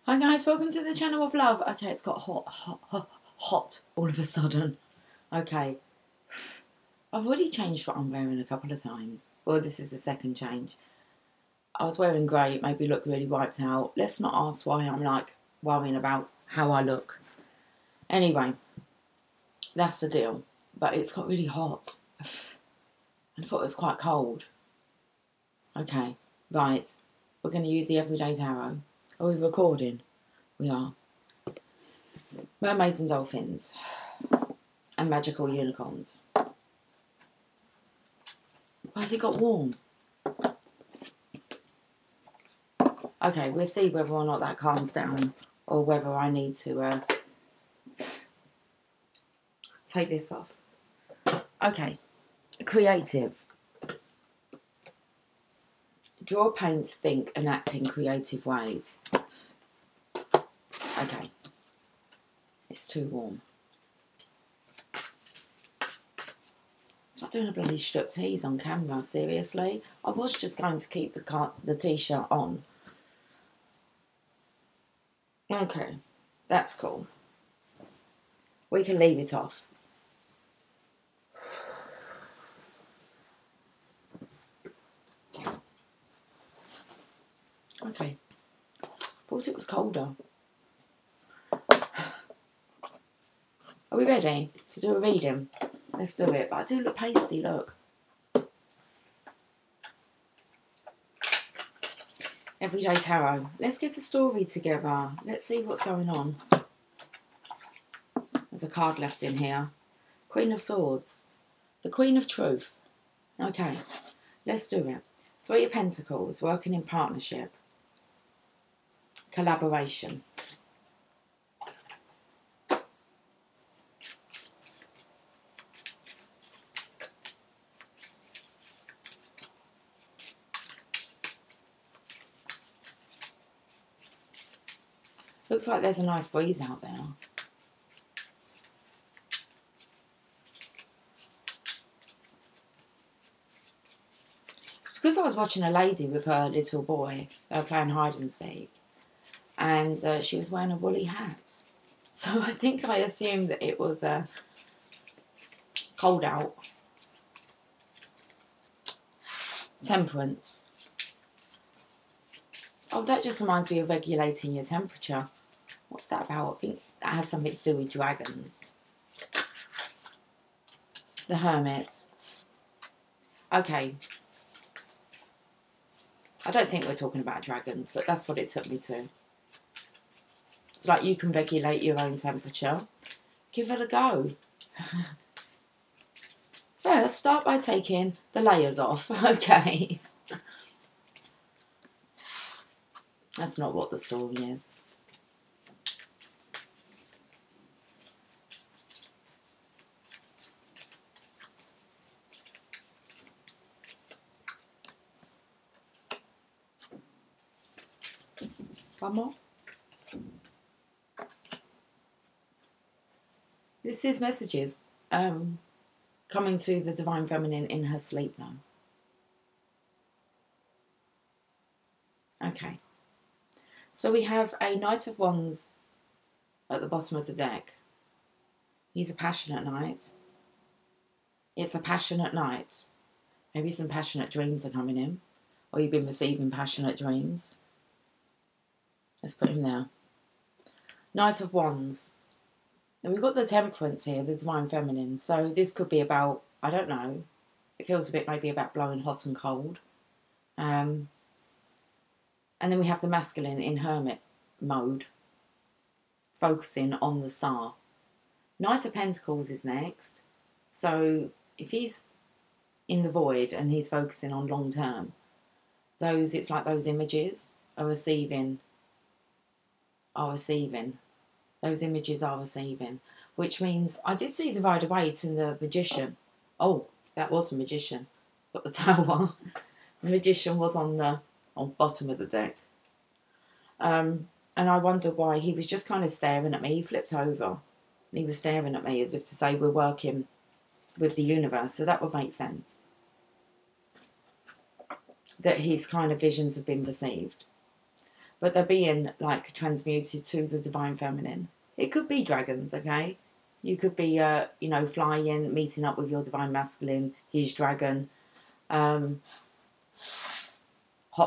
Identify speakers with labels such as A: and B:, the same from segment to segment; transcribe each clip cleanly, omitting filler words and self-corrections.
A: Hi guys, welcome to the channel of love. Okay, it's got hot all of a sudden. Okay, I've already changed what I'm wearing a couple of times. Well, this is the second change. I was wearing grey, it made me look really wiped out. Let's not ask why I'm like worrying about how I look. Anyway, that's the deal. But it's got really hot. I thought it was quite cold. Okay, right. We're going to use the Everyday Tarot. Are we recording? We are. Mermaids and dolphins. And magical unicorns. Why has it got warm? Okay, we'll see whether or not that calms down. Or whether I need to take this off. Okay. Creative. Draw, paint, think and act in creative ways. Okay. It's too warm. It's like doing a bloody striptease on camera, seriously. I was just going to keep the t-shirt on. Okay. That's cool. We can leave it off. Okay. Thought it was colder. Are we ready to do a reading? Let's do it. But I do look pasty, look. Everyday Tarot. Let's get a story together. Let's see what's going on. There's a card left in here. Queen of Swords. The Queen of Truth. Okay. Let's do it. Three of Pentacles. Working in partnership. Collaboration. Looks like there's a nice breeze out there. It's because I was watching a lady with her little boy. They were playing hide and seek. And she was wearing a woolly hat. So I think I assumed that it was cold out. Temperance. Oh, that just reminds me of regulating your temperature. What's that about? I think that has something to do with dragons. The Hermit. Okay. I don't think we're talking about dragons, but that's what it took me to. It's like you can regulate your own temperature. Give it a go. First, start by taking the layers off. Okay. That's not what the story is. One more. This is messages coming to the Divine Feminine in her sleep now. Okay. So we have a Knight of Wands at the bottom of the deck. He's a passionate knight. It's a passionate night. Maybe some passionate dreams are coming in. Or you've been receiving passionate dreams. Let's put him there. Knight of Wands. And we've got the Temperance here, the Divine Feminine. So this could be about, I don't know. It feels a bit maybe about blowing hot and cold. And then we have the masculine in hermit mode, focusing on the star. Knight of Pentacles is next. So if he's in the void and he's focusing on long term, it's like those images are receiving. Those images are receiving. Which means I did see the Rider-Waite and the Magician. Oh, that was the Magician. Got the Tower. The Magician was on the bottom of the deck. And I wondered why he was just kind of staring at me. He flipped over and he was staring at me as if to say we're working with the universe. So that would make sense. That his kind of visions have been received. but they're being like transmuted to the divine feminine. It could be dragons, okay? You could be, you know, flying, meeting up with your divine masculine, his dragon. Hot,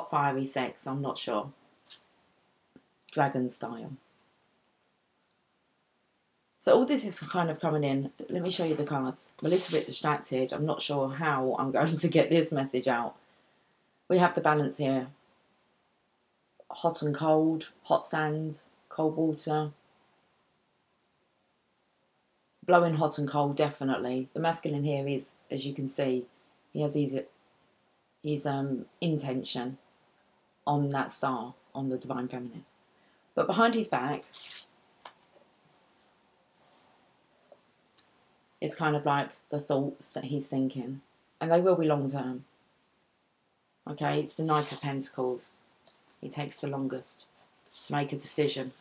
A: fiery sex, I'm not sure. Dragon style. So all this is kind of coming in. Let me show you the cards. I'm a little bit distracted. I'm not sure how I'm going to get this message out. We have the balance here. Hot and cold, hot sand, cold water. Blowing hot and cold, definitely. The masculine here is, as you can see, he has his intention on that star, on the divine feminine. But behind his back, it's kind of like the thoughts that he's thinking. And they will be long term. Okay, it's the Knight of Pentacles. It takes the longest to make a decision.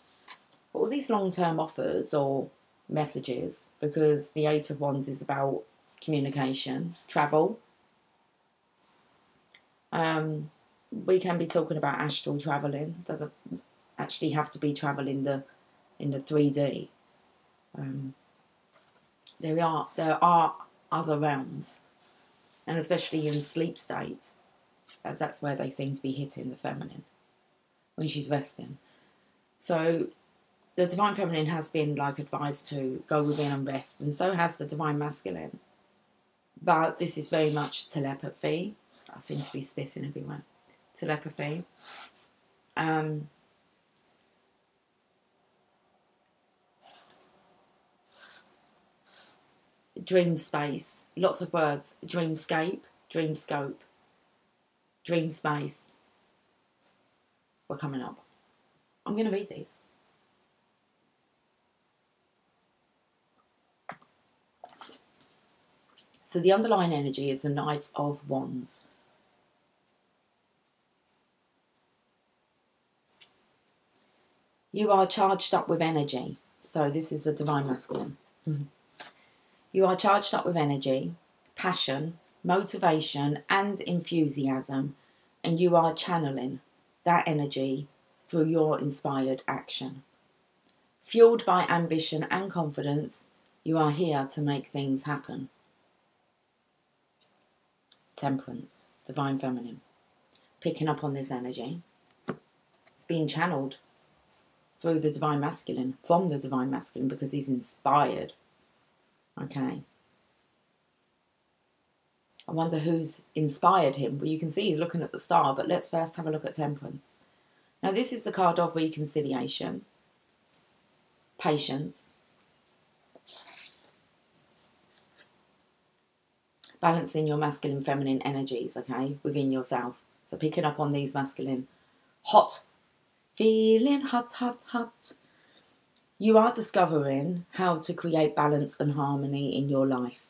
A: But all these long term offers or messages, because the Eight of Wands is about communication, travel. We can be talking about astral travelling. Doesn't actually have to be travel in the 3D. There are other realms, and especially in sleep state, as that's where they seem to be hitting the feminine when she's resting. So the divine feminine has been like advised to go within and rest, and so has the divine masculine. But this is very much telepathy. I seem to be spitting everywhere. Telepathy. Dream space. Lots of words. Dreamscape. Dreamscope. Dream space. We're coming up. I'm going to read these. So the underlying energy is the Knight of Wands. You are charged up with energy. So this is the divine masculine. You are charged up with energy, passion, motivation and enthusiasm, and you are channeling that energy through your inspired action. Fueled by ambition and confidence, you are here to make things happen. Temperance, divine feminine. Picking up on this energy. It's being channeled through the divine masculine, from the divine masculine, because he's inspired. Okay. I wonder who's inspired him. Well, you can see he's looking at the star, but let's first have a look at Temperance. Now, this is the card of reconciliation, patience, balancing your masculine, feminine energies, okay, within yourself. So picking up on these masculine, hot, feeling hot, hot, hot. You are discovering how to create balance and harmony in your life.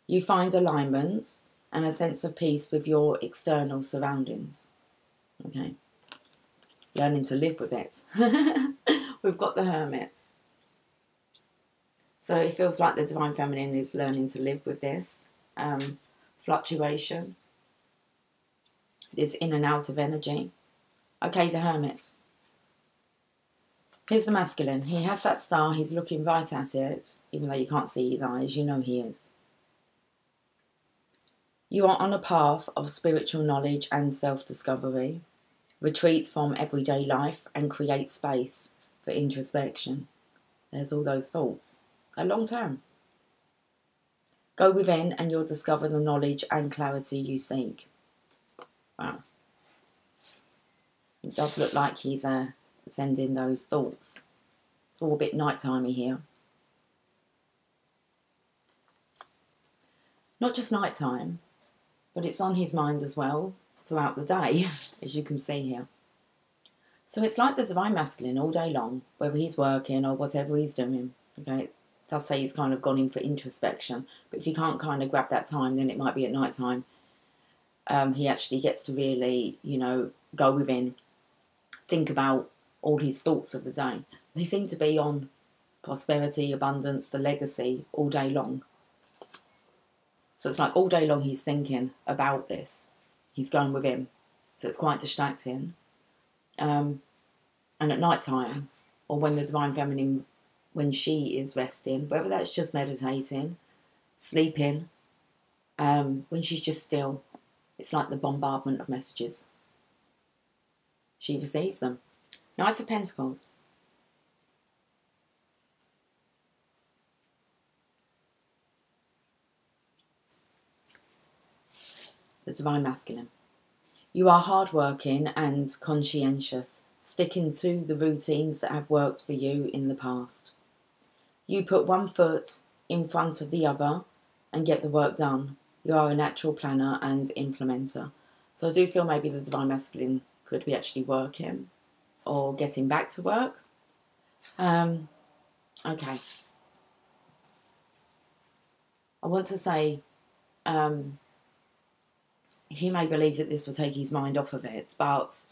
A: You find alignment and a sense of peace with your external surroundings. Okay. Learning to live with it. We've got the Hermit. So it feels like the divine feminine is learning to live with this fluctuation, this in and out of energy. Okay, the Hermit. Here's the masculine. He has that star. He's looking right at it, even though you can't see his eyes. You know he is. You are on a path of spiritual knowledge and self-discovery. Retreat from everyday life and create space for introspection. There's all those thoughts. A long term. Go within and you'll discover the knowledge and clarity you seek. Wow. It does look like he's sending those thoughts. It's all a bit nightimey here. Not just nighttime, but it's on his mind as well throughout the day, as you can see here. So it's like the divine masculine all day long, whether he's working or whatever he's doing. Okay, it does say he's kind of gone in for introspection, but if he can't kind of grab that time, then it might be at night time. He actually gets to really, you know, go within, think about all his thoughts of the day. They seem to be on prosperity, abundance, the legacy all day long. So it's like all day long he's thinking about this. He's going within. So it's quite distracting. And at night time, or when the Divine Feminine, when she is resting, whether that's just meditating, sleeping, when she's just still, it's like the bombardment of messages. She receives them. Knight of Pentacles. The Divine Masculine. You are hardworking and conscientious, sticking to the routines that have worked for you in the past. You put one foot in front of the other and get the work done. You are a natural planner and implementer. So I do feel maybe the Divine Masculine could be actually working or getting back to work. Okay. I want to say he may believe that this will take his mind off of it, but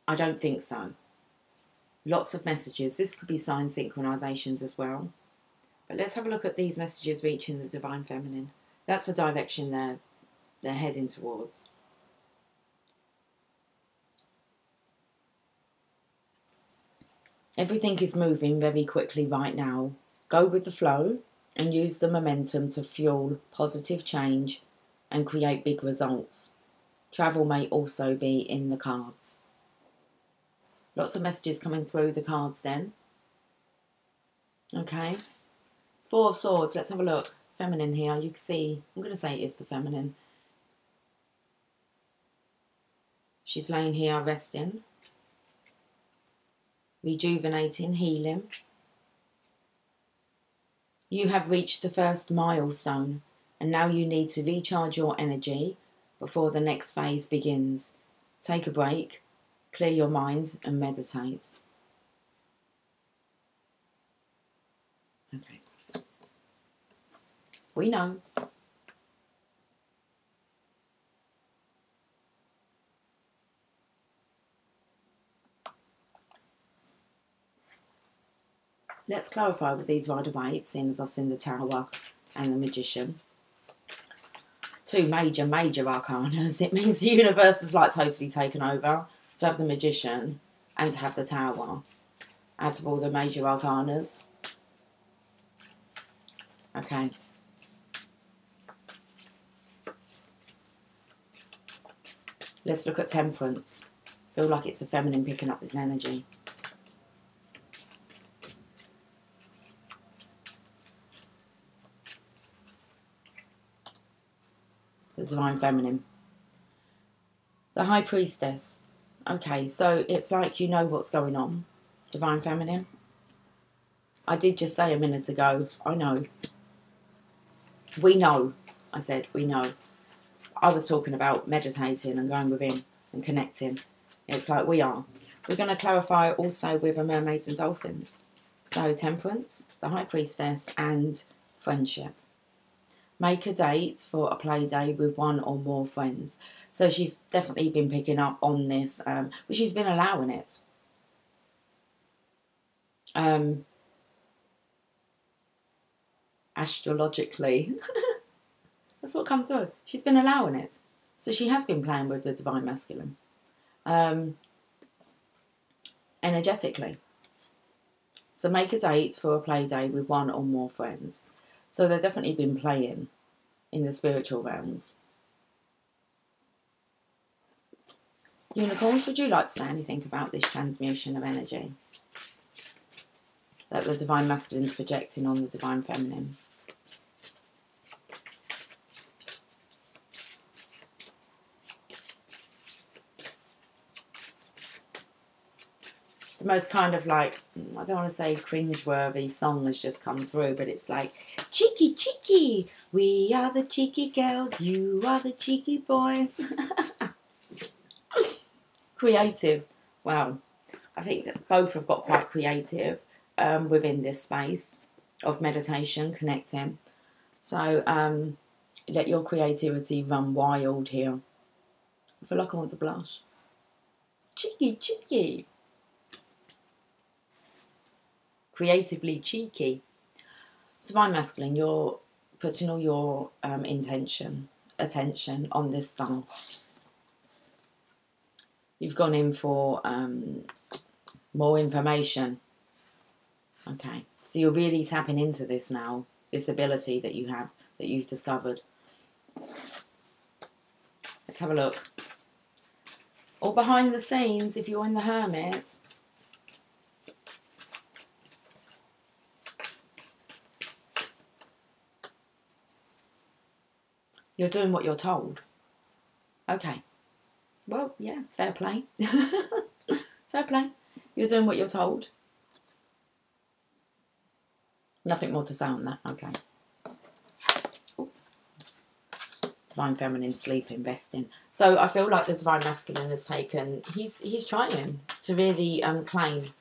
A: I don't think so. Lots of messages. This could be sign synchronizations as well. But let's have a look at these messages reaching the Divine Feminine. That's the direction they're heading towards. Everything is moving very quickly right now. Go with the flow and use the momentum to fuel positive change and create big results. Travel may also be in the cards. Lots of messages coming through the cards then. Okay. Four of Swords. Let's have a look. Feminine here. You can see, I'm going to say it is the feminine. She's laying here resting, rejuvenating, healing. You have reached the first milestone, and now you need to recharge your energy before the next phase begins. Take a break, clear your mind, and meditate. Okay. We know. Let's clarify with these Rider-Waite, seeing as I've seen the Tower and the Magician. Two major arcanas. It means the universe is like totally taken over to have the Magician and to have the Tower out of all the major arcanas. Okay. Let's look at Temperance. Feel like it's the feminine picking up this energy. The Divine Feminine. The High Priestess. Okay, so it's like you know what's going on. Divine Feminine. I did just say a minute ago, I know. We know. I said, we know. I was talking about meditating and going within and connecting. It's like we are. We're going to clarify also with a Mermaids and Dolphins. So Temperance, the High Priestess, and friendship. Make a date for a play day with one or more friends. So she's definitely been picking up on this, but she's been allowing it. Astrologically, that's what comes through. She's been allowing it. So she has been playing with the Divine Masculine. Energetically. So make a date for a play day with one or more friends. So they've definitely been playing in the spiritual realms. Unicorns, would you like to say anything about this transmutation of energy that the Divine Masculine is projecting on the Divine Feminine? The most kind of like, I don't want to say cringeworthy song has just come through, but it's like, cheeky, cheeky, we are the cheeky girls, you are the cheeky boys. Creative. Wow. I think that both have got quite creative within this space of meditation, connecting. So let your creativity run wild here. I feel like I want to blush. Cheeky, cheeky. Creatively cheeky. Divine Masculine, you're putting all your attention on this star. You've gone in for More information. Okay, so you're really tapping into this now, this ability that you have, that you've discovered. Let's have a look. Or behind the scenes, if you're in the Hermit, you're doing what you're told. Okay. Well, yeah, fair play. Fair play. You're doing what you're told. Nothing more to say on that. Okay. Ooh. Divine Feminine, sleep, investing. So I feel like the Divine Masculine has taken, he's trying to really claim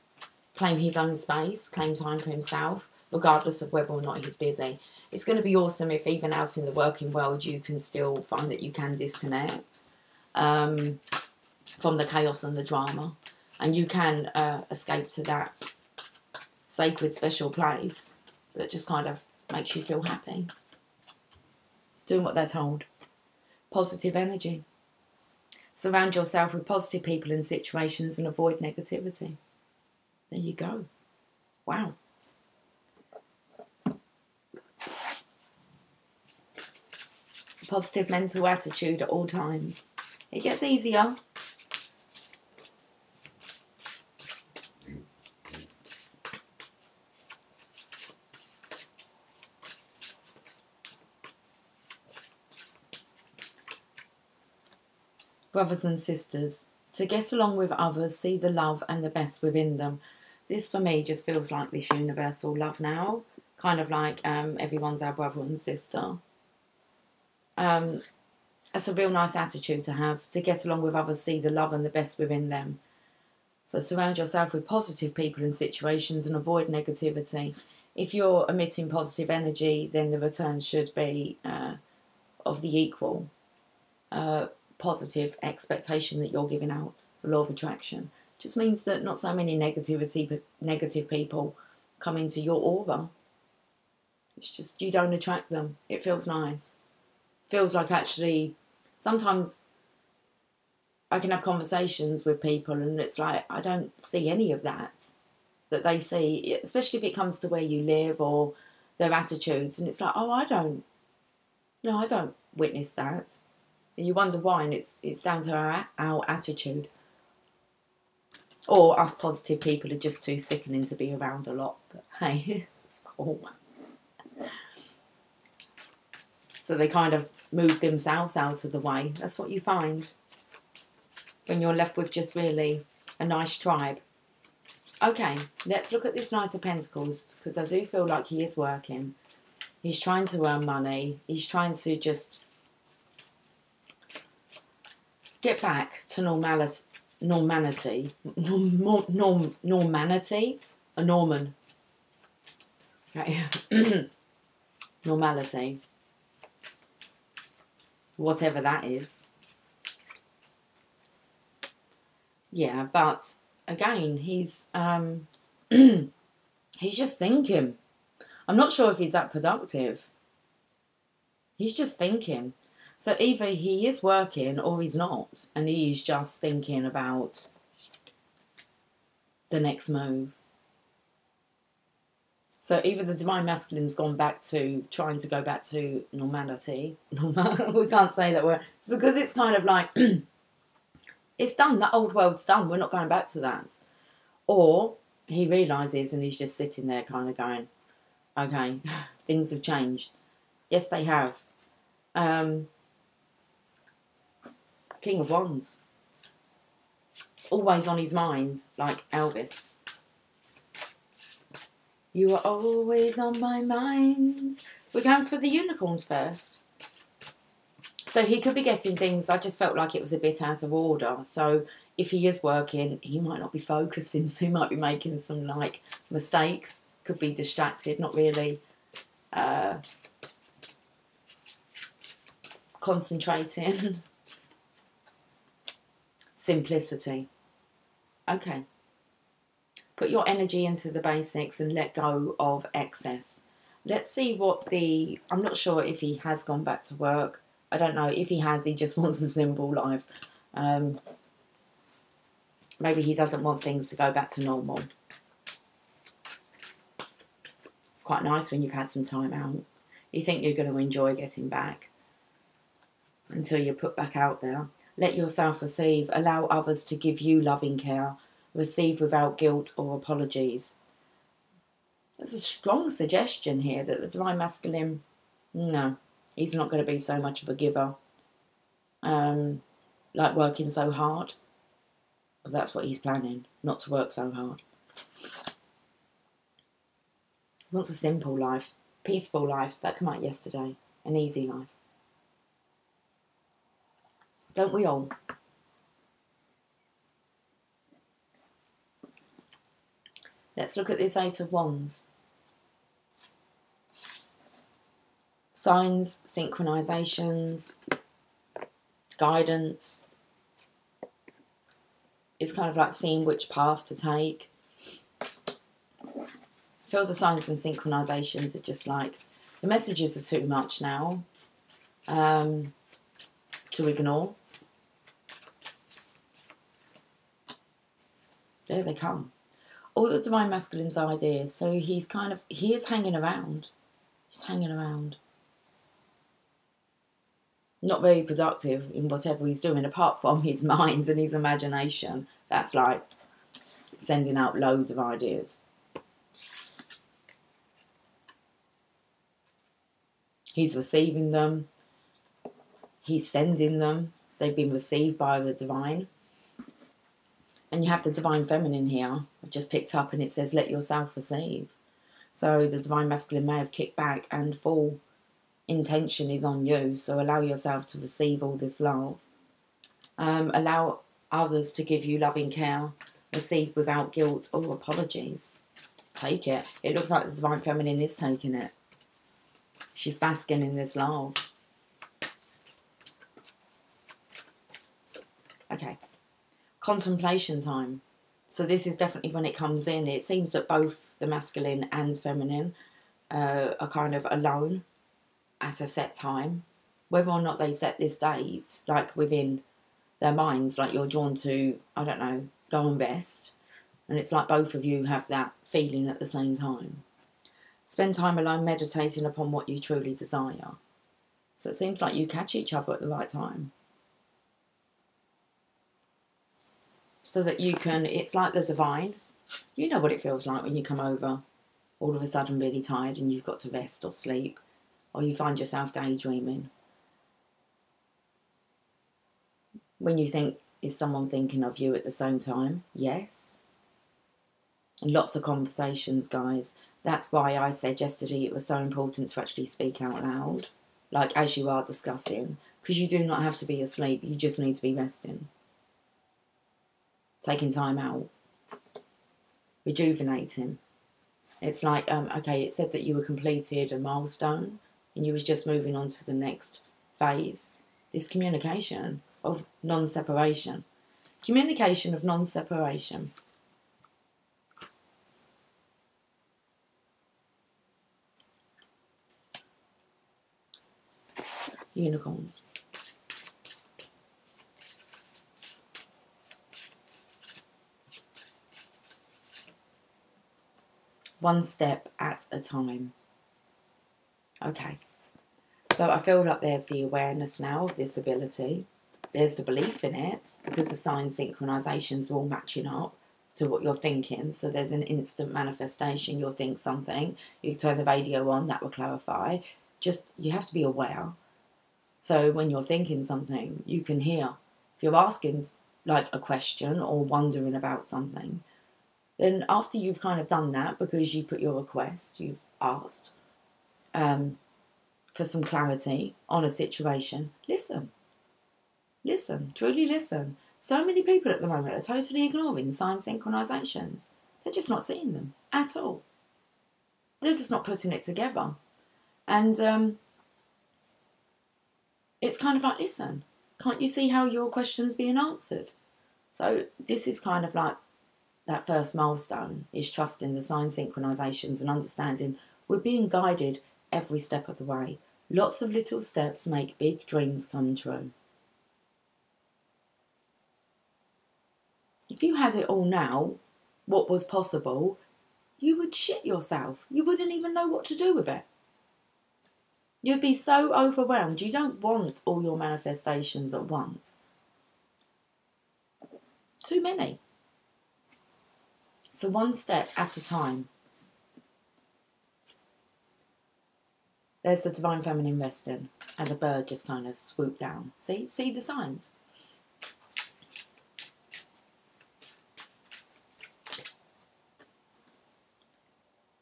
A: his own space, claim time for himself, regardless of whether or not he's busy. It's going to be awesome if even out in the working world you can still find that you can disconnect from the chaos and the drama, and you can escape to that sacred, special place that just kind of makes you feel happy. Doing what they're told. Positive energy. Surround yourself with positive people and situations and avoid negativity. There you go. Wow. Positive mental attitude at all times. It gets easier. Brothers and sisters, to get along with others, see the love and the best within them. This for me just feels like this universal love now. Kind of like everyone's our brother and sister. It's a real nice attitude to have. To get along with others, see the love and the best within them. So surround yourself with positive people and situations and avoid negativity. If you're emitting positive energy, then the return should be of the equal positive expectation that you're giving out. The law of attraction just means that not so many negative people come into your aura. It's just you don't attract them. It feels nice. Feels like actually sometimes I can have conversations with people and it's like I don't see any of that they see, especially if it comes to where you live or their attitudes, and it's like, oh, I don't witness that. And you wonder why, and it's down to our attitude. Or us positive people are just too sickening to be around a lot. But hey, it's cool. So they kind of move themselves out of the way. That's what you find when you're left with just really a nice tribe. Okay, let's look at this Knight of Pentacles, because I do feel like he is working. He's trying to earn money. He's trying to just get back to normality. Normality. A Norman. Okay. Normality. Whatever that is. Yeah, but again, he's he's just thinking. I'm not sure if he's that productive. He's just thinking. So either he is working or he's not, and he's just thinking about the next move. So either the Divine Masculine's gone back to trying to go back to normality. We can't say that word. It's because it's kind of like it's done. That old world's done. We're not going back to that. Or he realises and he's just sitting there kind of going, okay, things have changed. Yes, they have. King of Wands. It's always on his mind, like Elvis. You are always on my mind. We're going for the unicorns first. So he could be getting things, I just felt like it was a bit out of order. So if he is working, he might not be focusing, so he might be making some like mistakes. Could be distracted, not really concentrating. Simplicity. Okay. Put your energy into the basics and let go of excess. Let's see what I'm not sure if he has gone back to work. I don't know. If he has, he just wants a simple life. Maybe he doesn't want things to go back to normal. It's quite nice when you've had some time out. You think you're going to enjoy getting back until you're put back out there. Let yourself receive. Allow others to give you loving care. Receive without guilt or apologies. There's a strong suggestion here that the Divine Masculine, no, he's not going to be so much of a giver. Like working so hard. But that's what he's planning, not to work so hard. He wants a simple life, peaceful life. That came out yesterday. An easy life. Don't we all? Let's look at this Eight of Wands. Signs, synchronizations, guidance. It's kind of like seeing which path to take. I feel the signs and synchronizations are just like, the messages are too much now to ignore. There they come. All the Divine Masculine's ideas. So he's kind of, he is hanging around. He's hanging around. Not very productive in whatever he's doing, apart from his mind and his imagination. That's like sending out loads of ideas. He's receiving them. He's sending them. They've been received by the Divine. And you have the Divine Feminine here. I've just picked up and it says, let yourself receive. So the Divine Masculine may have kicked back and full intention is on you. So allow yourself to receive all this love. Allow others to give you loving care. Receive without guilt or apologies. Take it. It looks like the Divine Feminine is taking it. She's basking in this love. Okay. Contemplation time. So this is definitely when it comes in. It seems that both the masculine and feminine are kind of alone at a set time. Whether or not they set this date, like within their minds, like you're drawn to, I don't know, go and rest. And it's like both of you have that feeling at the same time. Spend time alone meditating upon what you truly desire. So it seems like you catch each other at the right time. So that you can, it's like the Divine. You know what it feels like when you come over all of a sudden really tired and you've got to rest or sleep. Or you find yourself daydreaming. When you think, is someone thinking of you at the same time? Yes. And lots of conversations, guys. That's why I said yesterday it was so important to actually speak out loud. Like as you are discussing. Because you do not have to be asleep. You just need to be resting. Taking time out. Rejuvenating. It's like, okay, it said that you were completed a milestone. And you was just moving on to the next phase. This communication of non-separation. Communication of non-separation. Unicorns. One step at a time. Okay. So I feel like there's the awareness now of this ability. There's the belief in it because the sign synchronizations are all matching up to what you're thinking. So there's an instant manifestation. You'll think something. You turn the radio on. That will clarify. Just, you have to be aware. So when you're thinking something, you can hear. If you're asking like a question or wondering about something, then after you've kind of done that, because you put your request, you've asked for some clarity on a situation, listen. Listen, truly listen. So many people at the moment are totally ignoring sign synchronizations. They're just not seeing them at all. They're just not putting it together. And it's kind of like, listen, can't you see how your question's being answered? So this is kind of like that first milestone, is trusting the sign synchronizations and understanding we're being guided every step of the way. Lots of little steps make big dreams come true. If you had it all now, what was possible, you would shit yourself. You wouldn't even know what to do with it. You'd be so overwhelmed. You don't want all your manifestations at once. Too many. So one step at a time. There's the Divine Feminine resting, and the bird just kind of swooped down. See the signs?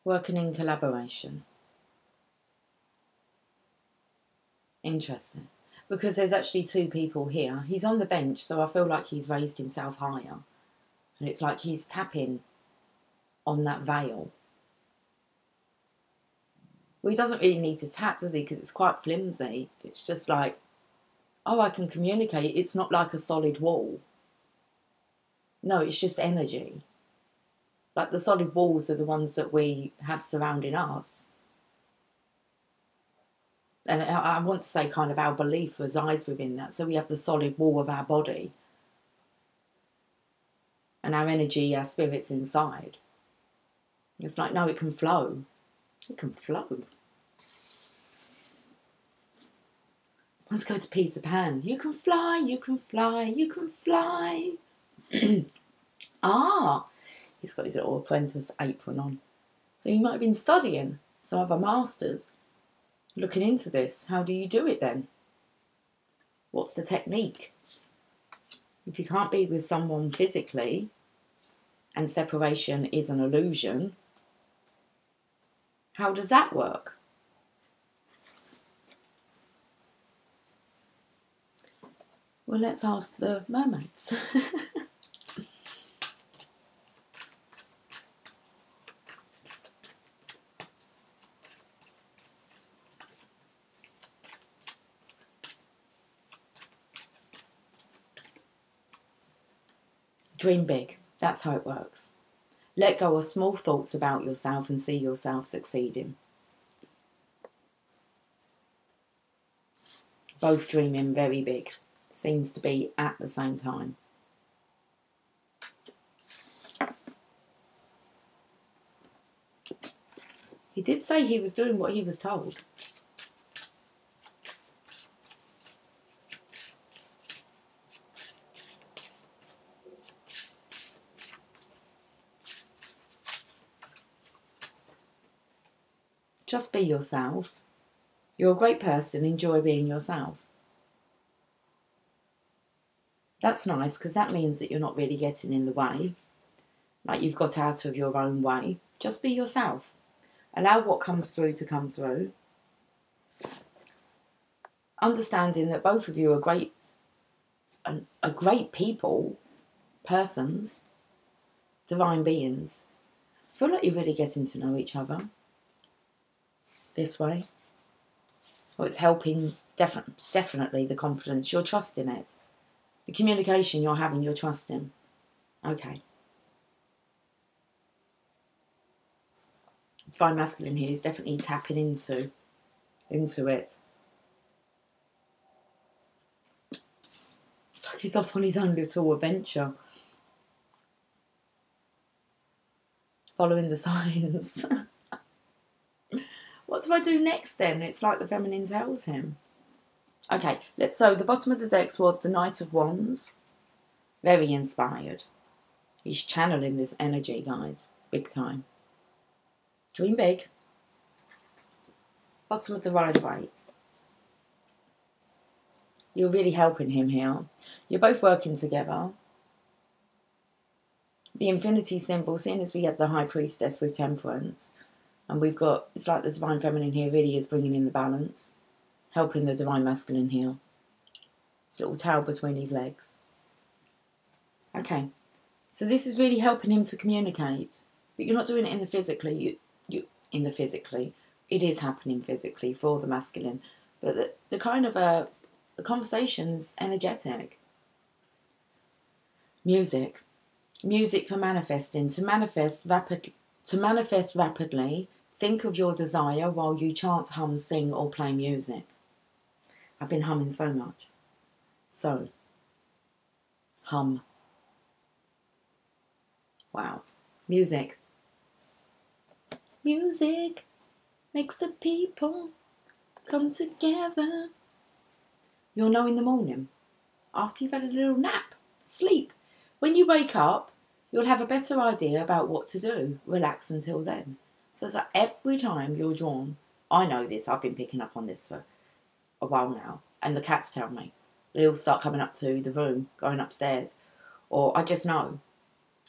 A: Working in collaboration. Interesting. Because there's actually two people here. He's on the bench, so I feel like he's raised himself higher. And it's like he's tapping on that veil. Well, he doesn't really need to tap, does he? Because it's quite flimsy. It's just like, oh, I can communicate. It's not like a solid wall. No, it's just energy. Like the solid walls are the ones that we have surrounding us. And I want to say kind of our belief resides within that. So we have the solid wall of our body. And our energy, our spirit's inside. It's like, no, it can flow. It can flow. Let's go to Peter Pan. You can fly, you can fly, you can fly. Ah, he's got his little apprentice apron on. So he might have been studying some other masters. Looking into this. How do you do it then? What's the technique? If you can't be with someone physically and separation is an illusion, how does that work? Well, let's ask the mermaids. Dream big. That's how it works. Let go of small thoughts about yourself and see yourself succeeding. Both dreaming very big. Seems to be at the same time. He did say he was doing what he was told. Just be yourself. You're a great person. Enjoy being yourself. That's nice because that means that you're not really getting in the way. Like you've got out of your own way. Just be yourself. Allow what comes through to come through. Understanding that both of you are great people, persons, divine beings. I feel like you're really getting to know each other this way. Well, it's helping definitely the confidence. You're trusting it. The communication you're having, you're trusting. Okay. Divine Masculine here is definitely tapping into it. It's like he's off on his own little adventure. Following the signs. What do I do next then? It's like the feminine tells him. Okay, so the bottom of the decks was the Knight of Wands. Very inspired. He's channeling this energy, guys. Big time. Dream big. Bottom of the Rider-Waite. You're really helping him here. You're both working together. The infinity symbol, seeing as we had the High Priestess with Temperance, and we've got, it's like the Divine Feminine here really is bringing in the balance, helping the Divine Masculine here. It's a little towel between his legs. Okay, so this is really helping him to communicate, but you're not doing it in the physically. In the physically, it is happening physically for the masculine, but the kind of the conversation's energetic. Music for manifesting. To manifest rapidly. Think of your desire while you chant, hum, sing, or play music. I've been humming so much. So, hum. Wow. Music. Music makes the people come together. You'll know in the morning, after you've had a little nap, sleep. When you wake up, you'll have a better idea about what to do. Relax until then. So it's like every time you're drawn, I know this, I've been picking up on this for a while now, and the cats tell me. They all start coming up to the room, going upstairs. Or I just know.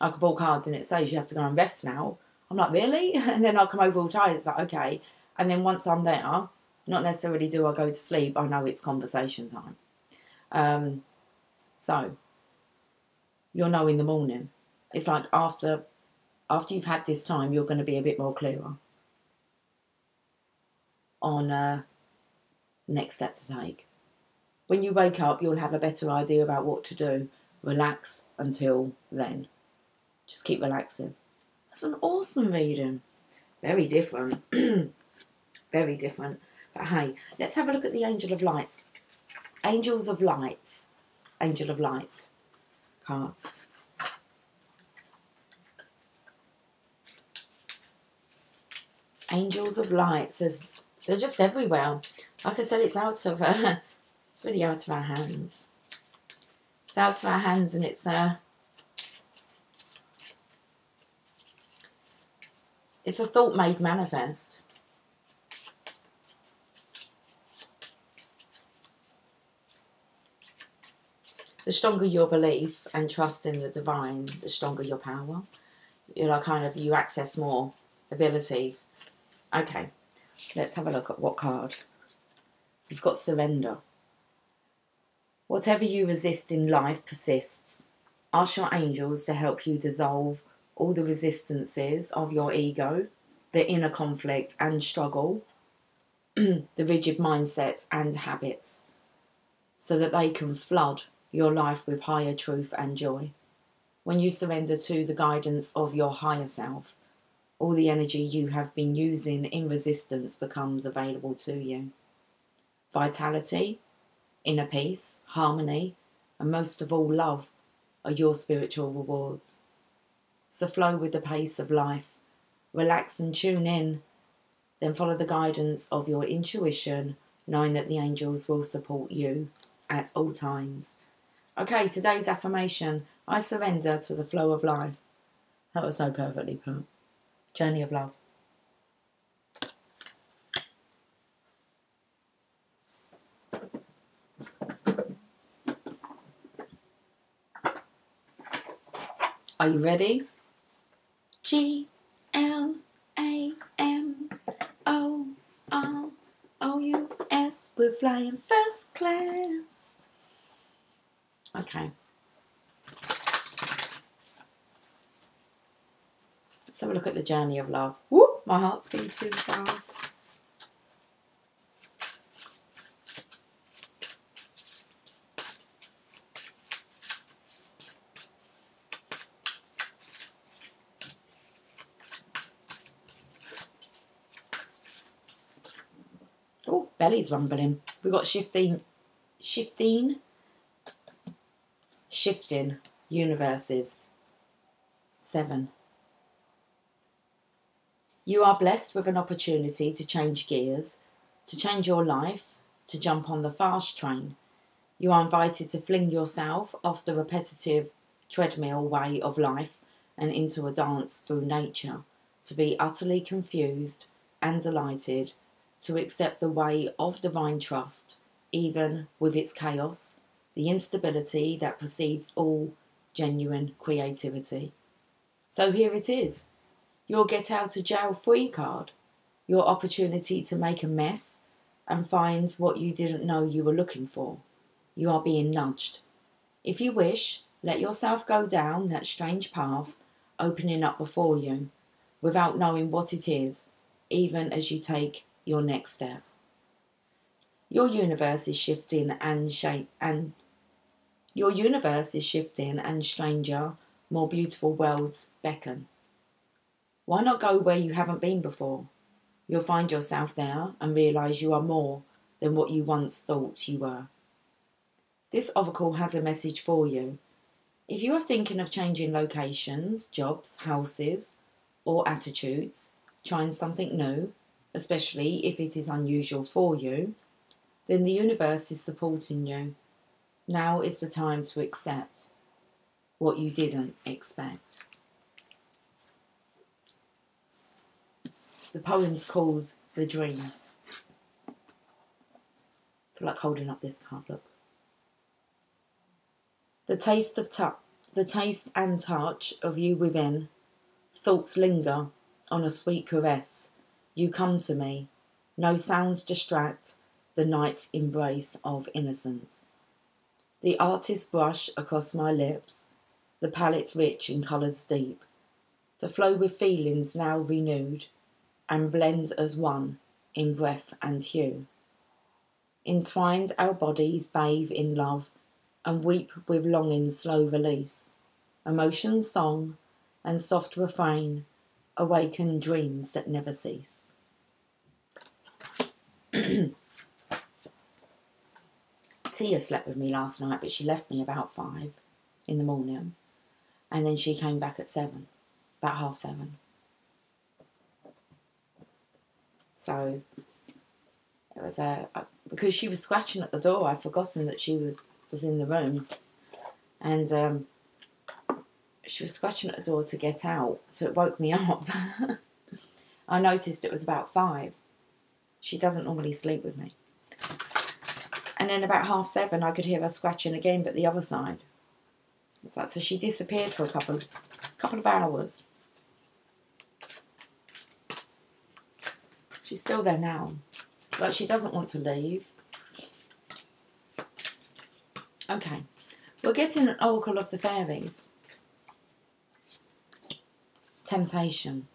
A: I could pull cards and it says you have to go and rest now. I'm like, really? And then I'll come over all tired. It's like, okay. And then once I'm there, not necessarily do I go to sleep, I know it's conversation time. So, you'll know in the morning. It's like after you've had this time, you're going to be a bit more clearer on next step to take. When you wake up, you'll have a better idea about what to do. Relax until then. Just keep relaxing. That's an awesome reading. Very different. Very different. But hey, let's have a look at the Angel of Lights. Angels of Lights. Angel of Light cards. Angels of Light says they're just everywhere. Like I said, it's out of it's really out of our hands. It's out of our hands, and it's a thought made manifest. The stronger your belief and trust in the divine, the stronger your power. You access more abilities. Okay, let's have a look at what card. You've got surrender. Whatever you resist in life persists. Ask your angels to help you dissolve all the resistances of your ego, the inner conflict and struggle, the rigid mindsets and habits, so that they can flood your life with higher truth and joy. When you surrender to the guidance of your higher self, all the energy you have been using in resistance becomes available to you. Vitality, inner peace, harmony, and most of all love are your spiritual rewards. So flow with the pace of life, relax and tune in, then follow the guidance of your intuition, knowing that the angels will support you at all times. Okay, today's affirmation, I surrender to the flow of life. That was so perfectly put. Journey of love. Are you ready? GLAMOROUS, we're flying first class. Okay. Let's have a look at the journey of love. Whoop, my heart's beating too fast. Oh, belly's rumbling. We've got shifting universes. 7. You are blessed with an opportunity to change gears, to change your life, to jump on the fast train. You are invited to fling yourself off the repetitive treadmill way of life and into a dance through nature, to be utterly confused and delighted, to accept the way of divine trust, even with its chaos, the instability that precedes all genuine creativity. So here it is, your get out of jail free card, your opportunity to make a mess and find what you didn't know you were looking for. You are being nudged. If you wish, let yourself go down that strange path opening up before you, without knowing what it is, even as you take your next step. Your universe is shifting and stranger, more beautiful worlds beckon. Why not go where you haven't been before? You'll find yourself there and realise you are more than what you once thought you were. This oracle has a message for you. If you are thinking of changing locations, jobs, houses, or attitudes, trying something new, especially if it is unusual for you, then the universe is supporting you. Now is the time to accept what you didn't expect. The poem's called The Dream. I feel like holding up this card, look. The taste and touch of you within, thoughts linger on a sweet caress. You come to me, no sounds distract the night's embrace of innocence. The artist brush across my lips, the palette rich in colours deep, to flow with feelings now renewed, and blend as one in breath and hue. Entwined our bodies bathe in love, and weep with longing's slow release. Emotion's song and soft refrain awaken dreams that never cease. Tia slept with me last night, but she left me about 5 in the morning, and then she came back at 7, about 7:30. So it was because she was scratching at the door, I'd forgotten that she was in the room, and she was scratching at the door to get out, so it woke me up. I noticed it was about 5. She doesn't normally sleep with me. And then about 7:30, I could hear her scratching again, but the other side. It's like, so she disappeared for a couple of hours. She's still there now. But she doesn't want to leave. Okay. We're getting an oracle of the fairies. Temptation.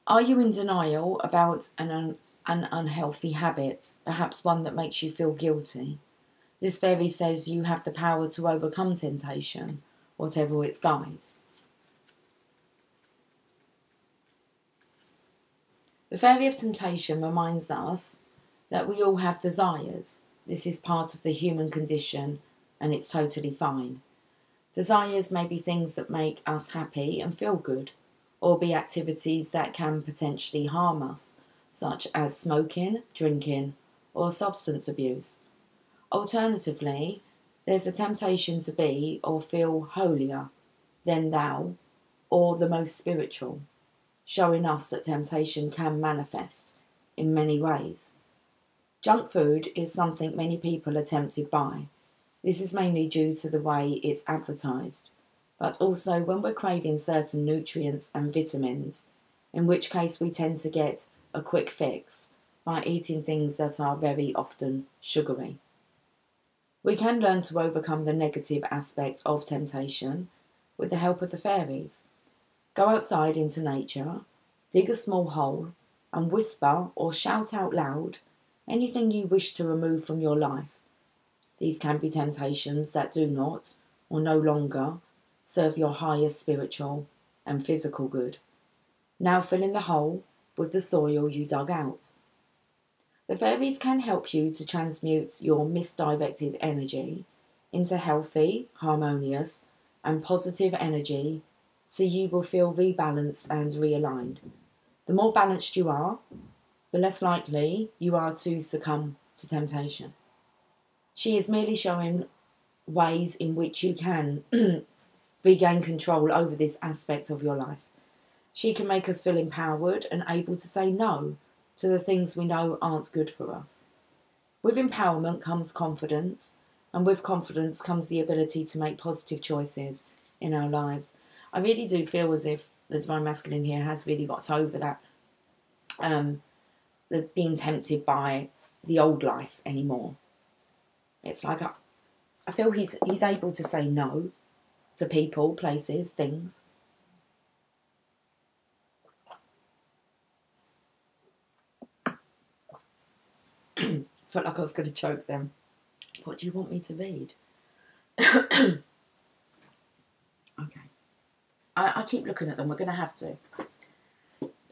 A: Are you in denial about an unhealthy habit, perhaps one that makes you feel guilty? This fairy says you have the power to overcome temptation, whatever its guise. The fairy of temptation reminds us that we all have desires. This is part of the human condition, and it's totally fine. Desires may be things that make us happy and feel good, or be activities that can potentially harm us, such as smoking, drinking, or substance abuse. Alternatively, there's a temptation to be or feel holier than thou, or the most spiritual, showing us that temptation can manifest in many ways. Junk food is something many people are tempted by. This is mainly due to the way it's advertised, but also when we're craving certain nutrients and vitamins, in which case we tend to get a quick fix by eating things that are very often sugary. We can learn to overcome the negative aspect of temptation with the help of the fairies. Go outside into nature, dig a small hole, and whisper or shout out loud anything you wish to remove from your life. These can be temptations that do not, or no longer, serve your highest spiritual and physical good. Now fill in the hole with the soil you dug out. The fairies can help you to transmute your misdirected energy into healthy, harmonious, and positive energy, so you will feel rebalanced and realigned. The more balanced you are, the less likely you are to succumb to temptation. She is merely showing ways in which you can regain control over this aspect of your life. She can make us feel empowered and able to say no to the things we know aren't good for us. With empowerment comes confidence, and with confidence comes the ability to make positive choices in our lives. I really do feel as if the Divine Masculine here has really got over that, the being tempted by the old life anymore. It's like I feel he's able to say no to people, places, things. Felt like I was going to choke them. What do you want me to read? Okay. I keep looking at them. We're going to have to.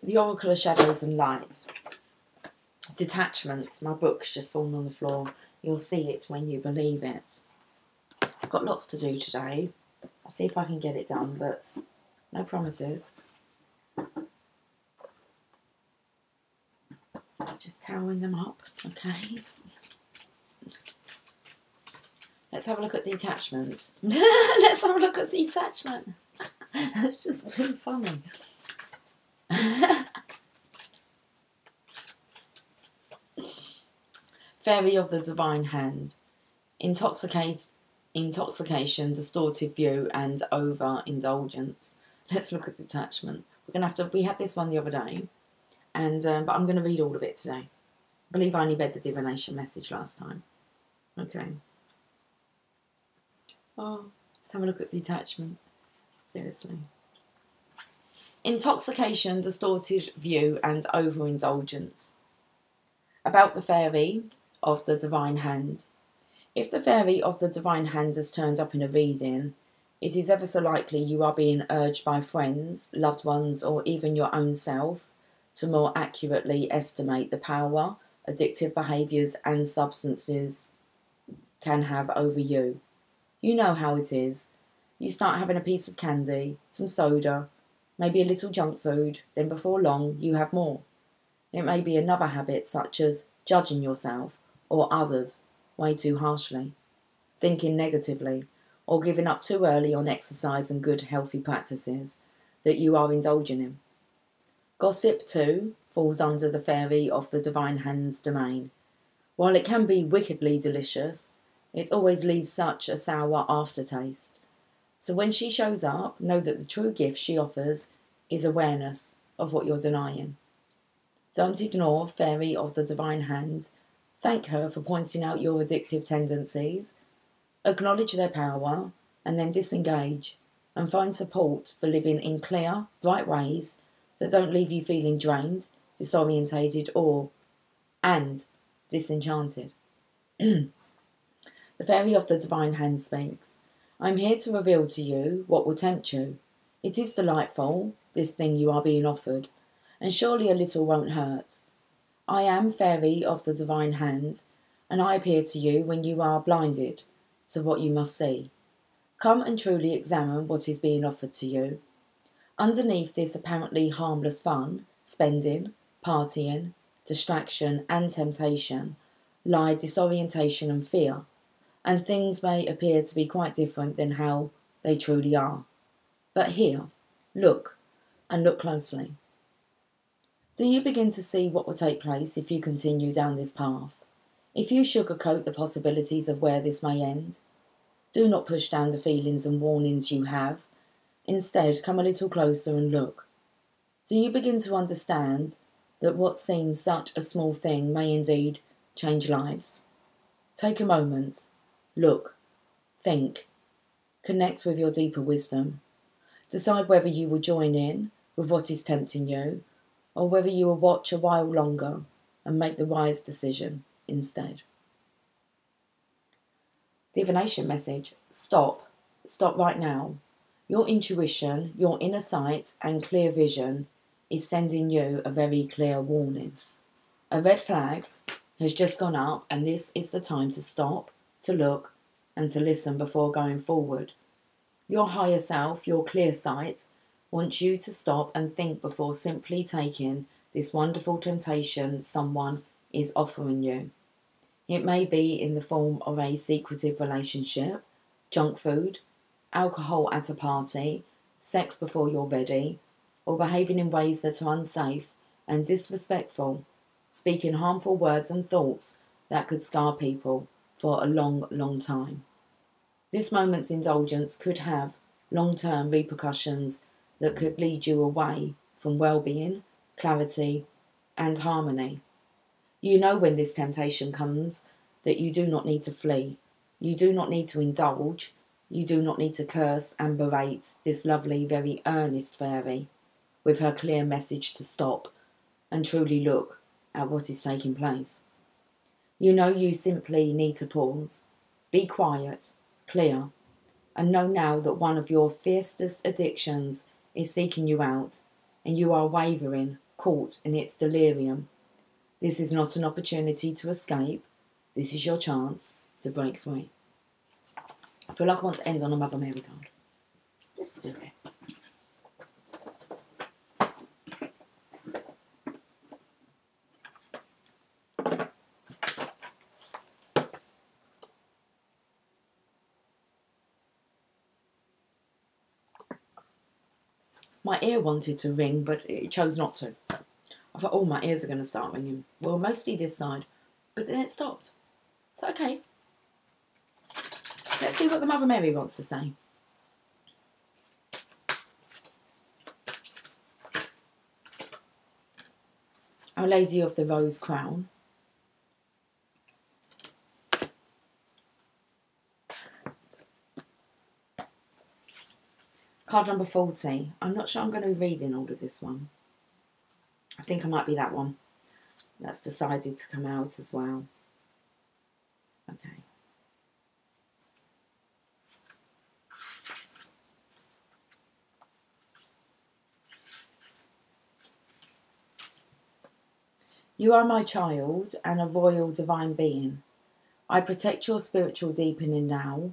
A: The Oracle of Shadows and Light. Detachment. My book's just fallen on the floor. You'll see it when you believe it. I've got lots to do today. I'll see if I can get it done, but no promises. Just toweling them up, okay. Let's have a look at detachment. Let's have a look at detachment. That's just too funny. Fairy of the Divine Hand. Intoxication, distorted view, and overindulgence. Let's look at detachment. We're gonna have to. We had this one the other day, and but I'm gonna read all of it today. I believe I only read the divination message last time. Okay. Oh, let's have a look at detachment. Seriously. Intoxication, distorted view, and overindulgence. About the Fairy of the Divine Hand. If the Fairy of the Divine Hand has turned up in a reading, it is ever so likely you are being urged by friends, loved ones, or even your own self to more accurately estimate the power addictive behaviours and substances can have over you. You know how it is. You start having a piece of candy, some soda, maybe a little junk food, then before long you have more. It may be another habit such as judging yourself or others way too harshly, thinking negatively, or giving up too early on exercise and good healthy practices that you are indulging in. Gossip, too, falls under the Fairy of the Divine Hand's domain. While it can be wickedly delicious, it always leaves such a sour aftertaste. So when she shows up, know that the true gift she offers is awareness of what you're denying. Don't ignore Fairy of the Divine Hand. Thank her for pointing out your addictive tendencies. Acknowledge their power and then disengage and find support for living in clear, bright ways that don't leave you feeling drained, disorientated, and disenchanted. The Fairy of the Divine Hand speaks. I am here to reveal to you what will tempt you. It is delightful, this thing you are being offered, and surely a little won't hurt. I am Fairy of the Divine Hand, and I appear to you when you are blinded to what you must see. Come and truly examine what is being offered to you. Underneath this apparently harmless fun, spending, partying, distraction and temptation lie disorientation and fear, and things may appear to be quite different than how they truly are. But here, look, and look closely. Do you begin to see what will take place if you continue down this path? If you sugarcoat the possibilities of where this may end? Do not push down the feelings and warnings you have. Instead, come a little closer and look. Do you begin to understand that what seems such a small thing may indeed change lives? Take a moment. Look. Think. Connect with your deeper wisdom. Decide whether you will join in with what is tempting you, or whether you will watch a while longer and make the wise decision instead. Divination message. Stop. Stop right now. Your intuition, your inner sight and clear vision is sending you a very clear warning. A red flag has just gone up, and this is the time to stop, to look and to listen before going forward. Your higher self, your clear sight, wants you to stop and think before simply taking this wonderful temptation someone is offering you. It may be in the form of a secretive relationship, junk food, alcohol at a party, sex before you're ready, or behaving in ways that are unsafe and disrespectful, speaking harmful words and thoughts that could scar people for a long, long time. This moment's indulgence could have long-term repercussions that could lead you away from well-being, clarity, and harmony. You know when this temptation comes that you do not need to flee, you do not need to indulge, you do not need to curse and berate this lovely, very earnest fairy with her clear message to stop and truly look at what is taking place. You know you simply need to pause, be quiet, clear, and know now that one of your fiercest addictions is seeking you out, and you are wavering, caught in its delirium. This is not an opportunity to escape. This is your chance to break free. I feel like I want to end on a Mother Mary card. Let's do it. My ear wanted to ring, but it chose not to. I thought, oh, my ears are going to start ringing. Well, mostly this side, but then it stopped. So, okay. Let's see what the Mother Mary wants to say. Our Lady of the Rose Crown. Card number 40. I'm not sure I'm going to be reading all of this one. I think I might be that one. That's decided to come out as well. Okay. You are my child and a royal divine being. I protect your spiritual deepening now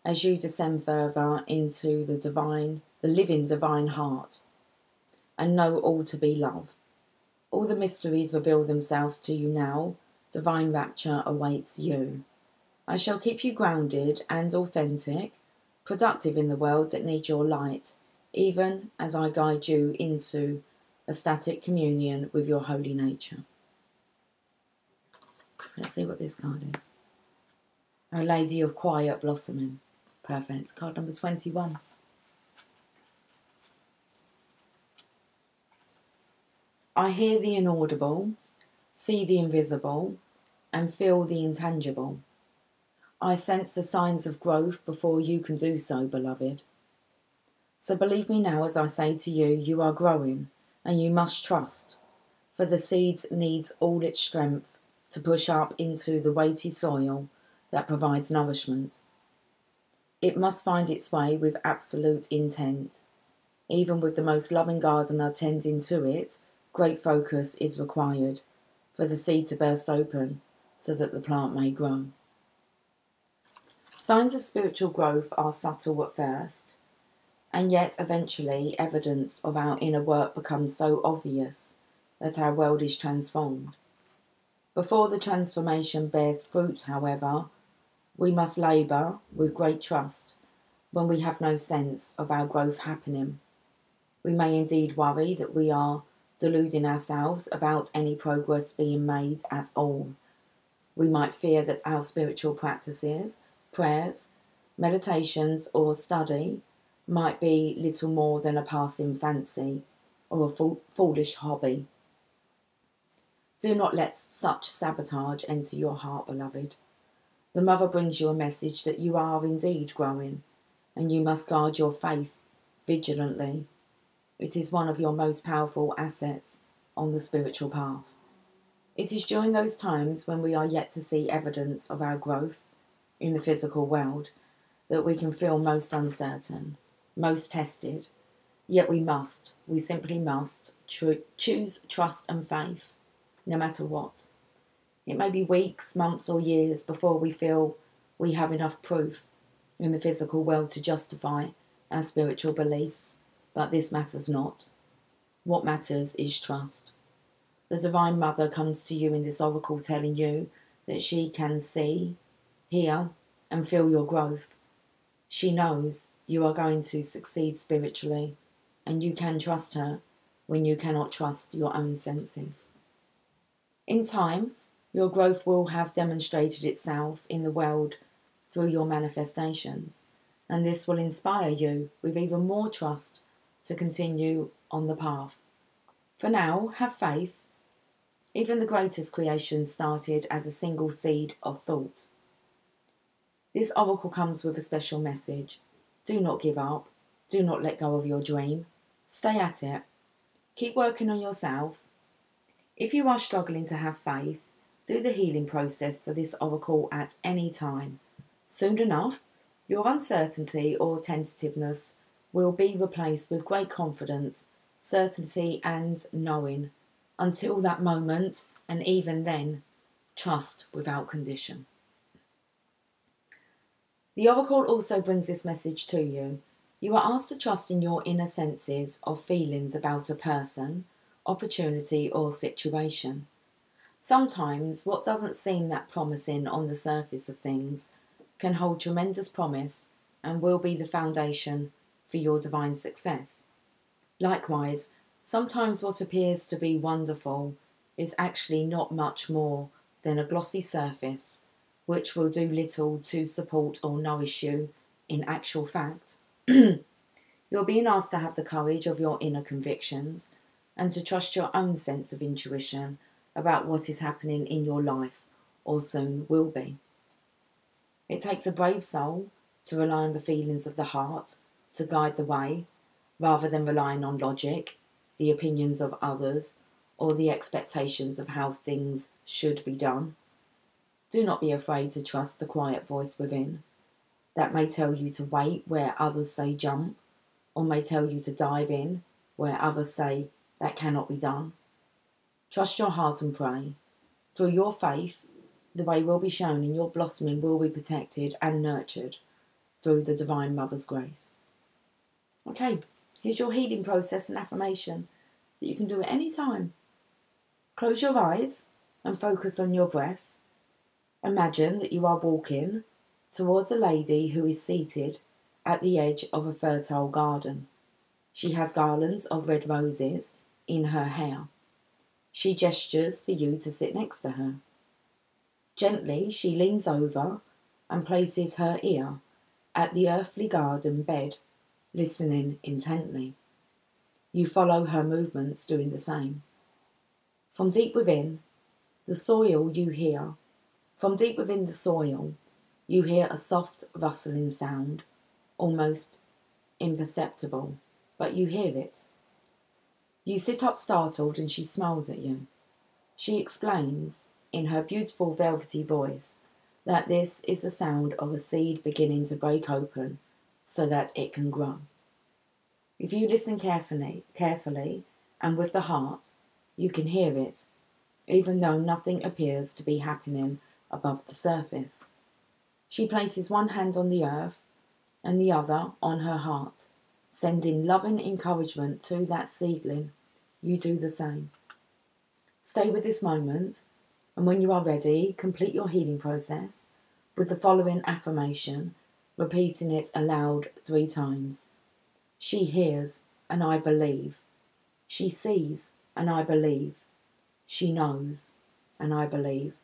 A: as you descend further into the living divine heart and know all to be love. All the mysteries reveal themselves to you now. Divine rapture awaits you. I shall keep you grounded and authentic, productive in the world that needs your light, even as I guide you into ecstatic communion with your holy nature. Let's see what this card is. Our Lady of Quiet Blossoming. Perfect. Card number 21. I hear the inaudible, see the invisible, and feel the intangible. I sense the signs of growth before you can do so, beloved. So believe me now as I say to you, you are growing, and you must trust, for the seed needs all its strength to push up into the weighty soil that provides nourishment. It must find its way with absolute intent. Even with the most loving gardener tending to it, great focus is required for the seed to burst open so that the plant may grow. Signs of spiritual growth are subtle at first, and yet eventually evidence of our inner work becomes so obvious that our world is transformed. Before the transformation bears fruit, however, we must labour with great trust when we have no sense of our growth happening. We may indeed worry that we are deluding ourselves about any progress being made at all. We might fear that our spiritual practices, prayers, meditations or study might be little more than a passing fancy or a foolish hobby. Do not let such sabotage enter your heart, beloved. The Mother brings you a message that you are indeed growing, and you must guard your faith vigilantly. It is one of your most powerful assets on the spiritual path. It is during those times when we are yet to see evidence of our growth in the physical world that we can feel most uncertain, most tested. Yet we simply must choose trust and faith, no matter what. It may be weeks, months or years before we feel we have enough proof in the physical world to justify our spiritual beliefs, but this matters not. What matters is trust. The Divine Mother comes to you in this oracle telling you that she can see, hear and feel your growth. She knows you are going to succeed spiritually, and you can trust her when you cannot trust your own senses. In time, your growth will have demonstrated itself in the world through your manifestations, and this will inspire you with even more trust to continue on the path. For now, have faith. Even the greatest creations started as a single seed of thought. This oracle comes with a special message. Do not give up. Do not let go of your dream. Stay at it. Keep working on yourself. If you are struggling to have faith, do the healing process for this oracle at any time. Soon enough, your uncertainty or tentativeness will be replaced with great confidence, certainty and knowing. Until that moment, and even then, Trust without condition. The oracle also brings this message to you. You are asked to trust in your inner senses of feelings about a person, opportunity, or situation. Sometimes what doesn't seem that promising on the surface of things can hold tremendous promise and will be the foundation for your divine success. Likewise, sometimes what appears to be wonderful is actually not much more than a glossy surface which will do little to support or nourish you in actual fact. You're being asked to have the courage of your inner convictions and to trust your own sense of intuition about what is happening in your life or soon will be. It takes a brave soul to rely on the feelings of the heart to guide the way, rather than relying on logic, the opinions of others, or the expectations of how things should be done. Do not be afraid to trust the quiet voice within that may tell you to wait where others say jump, or may tell you to dive in where others say that cannot be done. Trust your heart and pray. Through your faith, the way will be shown and your blossoming will be protected and nurtured through the Divine Mother's grace. Okay, here's your healing process and affirmation that you can do at any time. Close your eyes and focus on your breath. Imagine that you are walking towards a lady who is seated at the edge of a fertile garden. She has garlands of red roses in her hair. She gestures for you to sit next to her. Gently, she leans over and places her ear at the earthly garden bed, listening intently. You follow her movements, doing the same. From deep within the soil, you hear a soft rustling sound, almost imperceptible, but you hear it. You sit up startled and she smiles at you. She explains, in her beautiful velvety voice, that this is the sound of a seed beginning to break open so that it can grow. If you listen carefully and with the heart, you can hear it, even though nothing appears to be happening above the surface. She places one hand on the earth and the other on her heart, sending loving encouragement to that seedling. You do the same. Stay with this moment, and when you are ready, complete your healing process with the following affirmation, repeating it aloud 3 times. She hears, and I believe. She sees, and I believe. She knows, and I believe.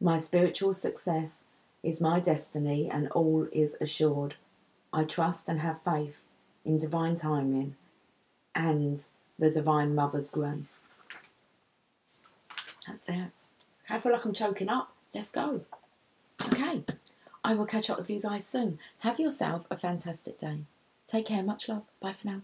A: My spiritual success is my destiny, and all is assured. I trust and have faith in divine timing and the Divine Mother's grace. That's it. I feel like I'm choking up. Let's go. Okay. I will catch up with you guys soon. Have yourself a fantastic day. Take care. Much love. Bye for now.